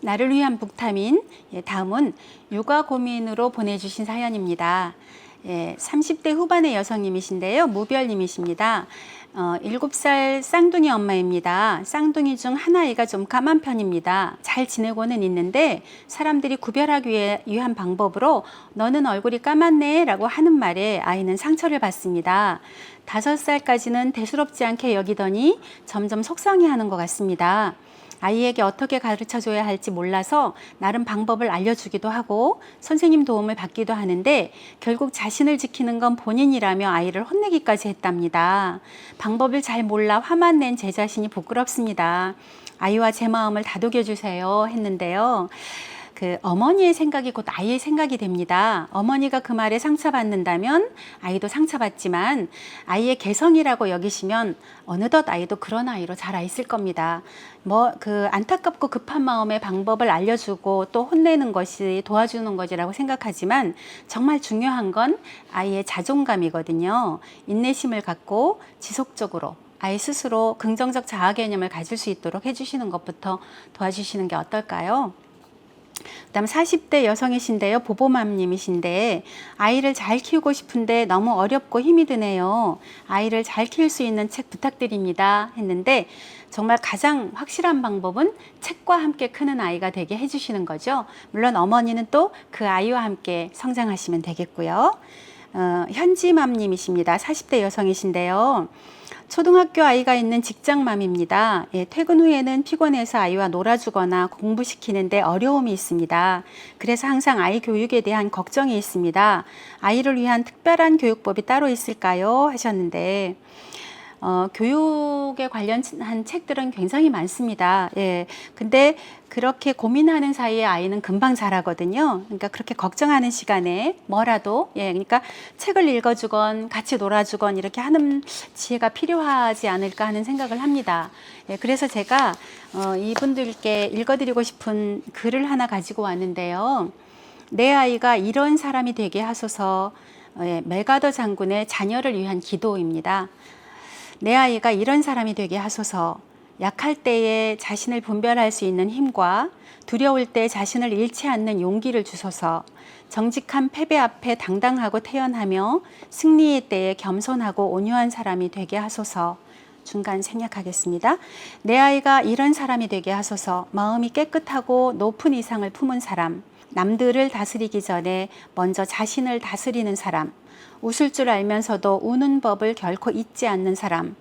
나를 위한 북타민. 다음은 육아 고민으로 보내주신 사연입니다. 30대 후반의 여성님이신데요. 무별님이십니다. 7살 쌍둥이 엄마입니다. 쌍둥이 중 하나이가 좀 까만 편입니다. 잘 지내고는 있는데 사람들이 구별하기 위한 방법으로 너는 얼굴이 까맣네 라고 하는 말에 아이는 상처를 받습니다. 5살까지는 대수롭지 않게 여기더니 점점 속상해하는 것 같습니다. 아이에게 어떻게 가르쳐줘야 할지 몰라서 나름 방법을 알려주기도 하고 선생님 도움을 받기도 하는데 결국 자신을 지키는 건 본인이라며 아이를 혼내기까지 했답니다. 방법을 잘 몰라 화만 낸 제 자신이 부끄럽습니다. 아이와 제 마음을 다독여 주세요 했는데요. 어머니의 생각이 곧 아이의 생각이 됩니다. 어머니가 그 말에 상처받는다면 아이도 상처받지만 아이의 개성이라고 여기시면 어느덧 아이도 그런 아이로 자라 있을 겁니다. 안타깝고 급한 마음에 방법을 알려주고 또 혼내는 것이 도와주는 것이라고 생각하지만 정말 중요한 건 아이의 자존감이거든요. 인내심을 갖고 지속적으로 아이 스스로 긍정적 자아 개념을 가질 수 있도록 해주시는 것부터 도와주시는 게 어떨까요? 그다음 40대 여성이신데요. 보보맘님이신데 아이를 잘 키우고 싶은데 너무 어렵고 힘이 드네요. 아이를 잘 키울 수 있는 책 부탁드립니다 했는데 정말 가장 확실한 방법은 책과 함께 크는 아이가 되게 해주시는 거죠. 물론 어머니는 또 그 아이와 함께 성장하시면 되겠고요. 현지맘님이십니다. 40대 여성이신데요. 초등학교 아이가 있는 직장맘입니다. 퇴근 후에는 피곤해서 아이와 놀아주거나 공부시키는데 어려움이 있습니다. 그래서 항상 아이 교육에 대한 걱정이 있습니다. 아이를 위한 특별한 교육법이 따로 있을까요? 하셨는데 교육에 관련한 책들은 굉장히 많습니다. 근데 그렇게 고민하는 사이에 아이는 금방 자라거든요. 그러니까 그렇게 걱정하는 시간에 뭐라도, 그러니까 책을 읽어주건 같이 놀아주건 이렇게 하는 지혜가 필요하지 않을까 하는 생각을 합니다. 그래서 제가 이분들께 읽어드리고 싶은 글을 하나 가지고 왔는데요. 내 아이가 이런 사람이 되게 하소서. 메가더 장군의 자녀를 위한 기도입니다. 내 아이가 이런 사람이 되게 하소서. 약할 때에 자신을 분별할 수 있는 힘과 두려울 때 자신을 잃지 않는 용기를 주소서. 정직한 패배 앞에 당당하고 태연하며 승리의 때에 겸손하고 온유한 사람이 되게 하소서. 중간 생략하겠습니다. 내 아이가 이런 사람이 되게 하소서. 마음이 깨끗하고 높은 이상을 품은 사람. 남들을 다스리기 전에 먼저 자신을 다스리는 사람. 웃을 줄 알면서도 우는 법을 결코 잊지 않는 사람.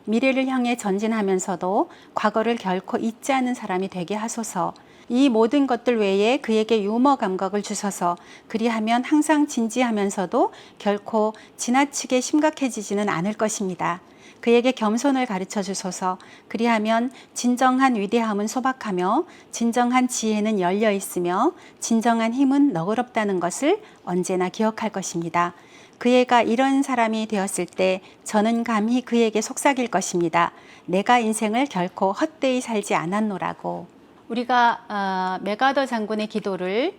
미래를 향해 전진하면서도 과거를 결코 잊지 않는 사람이 되게 하소서. 이 모든 것들 외에 그에게 유머 감각을 주소서. 그리하면 항상 진지하면서도 결코 지나치게 심각해지지는 않을 것입니다. 그에게 겸손을 가르쳐 주소서. 그리하면 진정한 위대함은 소박하며 진정한 지혜는 열려 있으며 진정한 힘은 너그럽다는 것을 언제나 기억할 것입니다. 그 애가 이런 사람이 되었을 때 저는 감히 그에게 속삭일 것입니다. 내가 인생을 결코 헛되이 살지 않았노라고. 우리가 메가더 장군의 기도를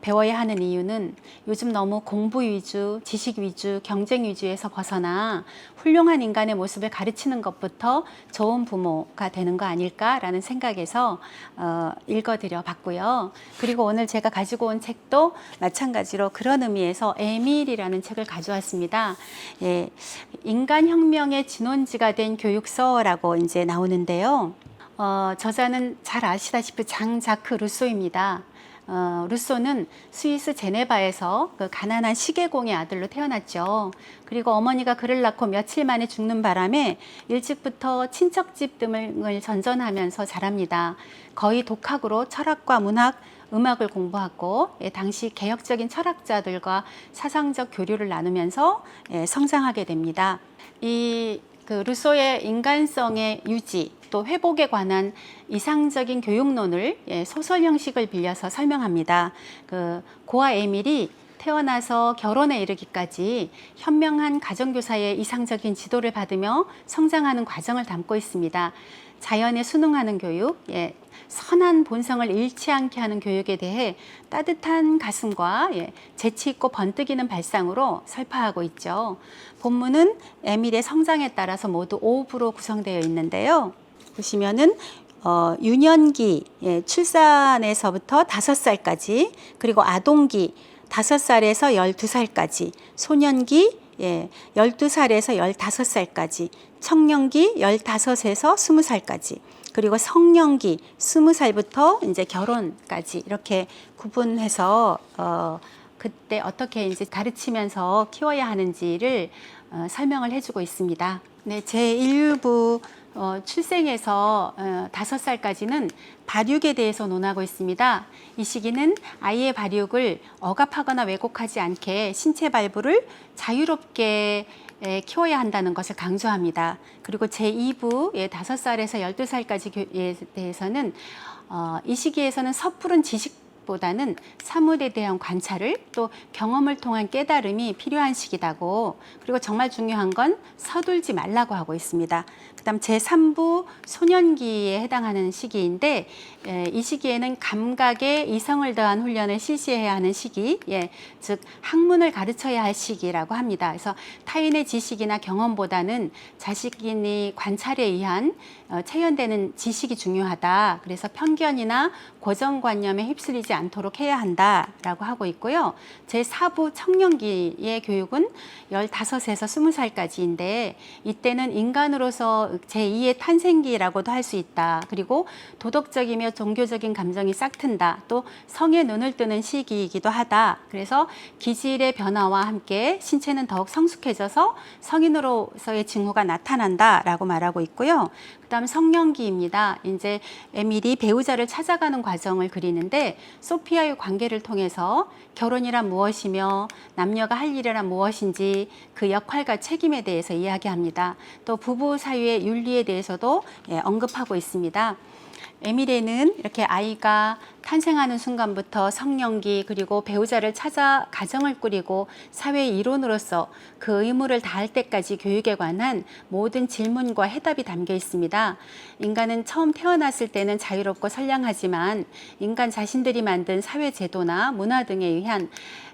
배워야 하는 이유는 요즘 너무 공부 위주, 지식 위주, 경쟁 위주에서 벗어나 훌륭한 인간의 모습을 가르치는 것부터 좋은 부모가 되는 거 아닐까라는 생각에서 읽어드려 봤고요. 그리고 오늘 제가 가지고 온 책도 마찬가지로 그런 의미에서 에밀이라는 책을 가져왔습니다. 인간혁명의 진원지가 된 교육서라고 이제 나오는데요. 저자는 잘 아시다시피 장 자크 루소입니다. 루소는 스위스 제네바에서 그 가난한 시계공의 아들로 태어났죠. 그리고 어머니가 그를 낳고 며칠 만에 죽는 바람에 일찍부터 친척집 등을 전전하면서 자랍니다. 거의 독학으로 철학과 문학, 음악을 공부하고 당시 개혁적인 철학자들과 사상적 교류를 나누면서 성장하게 됩니다. 루소의 인간성의 유지 또 회복에 관한 이상적인 교육론을 소설 형식을 빌려서 설명합니다. 고아 에밀이 태어나서 결혼에 이르기까지 현명한 가정교사의 이상적인 지도를 받으며 성장하는 과정을 담고 있습니다. 자연에 순응하는 교육, 선한 본성을 잃지 않게 하는 교육에 대해 따뜻한 가슴과 재치 있고 번뜩이는 발상으로 설파하고 있죠. 본문은 에밀의 성장에 따라서 모두 5부로 구성되어 있는데요. 보시면은 유년기, 예, 출산에서부터 5살까지, 그리고 아동기 5살에서 12살까지, 소년기, 예, 12살에서 15살까지, 청년기 15에서 20살까지, 그리고 성년기 20살부터 이제 결혼까지 이렇게 구분해서 그때 어떻게 이제 가르치면서 키워야 하는지를 설명을 해주고 있습니다. 네, 제1부 출생에서 5살까지는 발육에 대해서 논하고 있습니다. 이 시기는 아이의 발육을 억압하거나 왜곡하지 않게 신체 발부를 자유롭게 키워야 한다는 것을 강조합니다. 그리고 제2부 5살에서 12살까지에 대해서는 이 시기에서는 섣부른 지식보다는 사물에 대한 관찰을 또 경험을 통한 깨달음이 필요한 시기다고, 그리고 정말 중요한 건 서둘지 말라고 하고 있습니다. 그다음 제3부 소년기에 해당하는 시기인데 이 시기에는 감각에 이성을 더한 훈련을 실시해야 하는 시기, 즉 학문을 가르쳐야 할 시기라고 합니다. 그래서 타인의 지식이나 경험보다는 자신이 관찰에 의한 체현되는 지식이 중요하다. 그래서 편견이나 고정관념에 휩쓸리지 않도록 해야 한다라고 하고 있고요. 제4부 청년기의 교육은 15에서 20살까지인데 이때는 인간으로서 제2의 탄생기라고도 할 수 있다. 그리고 도덕적이며 종교적인 감정이 싹튼다. 또 성에 눈을 뜨는 시기이기도 하다. 그래서 기질의 변화와 함께 신체는 더욱 성숙해져서 성인으로서의 징후가 나타난다라고 말하고 있고요. 그다음 성년기입니다. 이제 에밀이 배우자를 찾아가는 과정을 그리는데 소피아의 관계를 통해서 결혼이란 무엇이며 남녀가 할 일이란 무엇인지 그 역할과 책임에 대해서 이야기합니다. 또 부부 사이의 윤리에 대해서도 언급하고 있습니다. 에밀에는 이렇게 아이가 탄생하는 순간부터 성년기 그리고 배우자를 찾아 가정을 꾸리고 사회의 일원으로서 그 의무를 다할 때까지 교육에 관한 모든 질문과 해답이 담겨 있습니다. 인간은 처음 태어났을 때는 자유롭고 선량하지만 인간 자신들이 만든 사회 제도나 문화 등에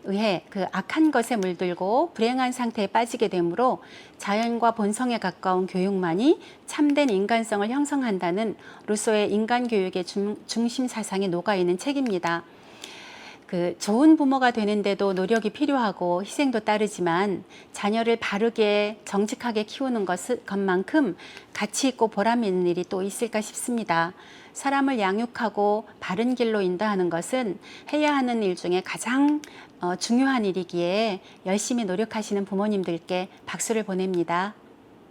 의해 그 악한 것에 물들고 불행한 상태에 빠지게 되므로 자연과 본성에 가까운 교육만이 참된 인간성을 형성한다는 루소의 인간 교육의 중심 사상이 녹아있는 책입니다. 그 좋은 부모가 되는데도 노력이 필요하고 희생도 따르지만 자녀를 바르게 정직하게 키우는 것만큼 가치 있고 보람 있는 일이 또 있을까 싶습니다. 사람을 양육하고 바른 길로 인도하는 것은 해야 하는 일 중에 가장 중요한 일이기에 열심히 노력하시는 부모님들께 박수를 보냅니다.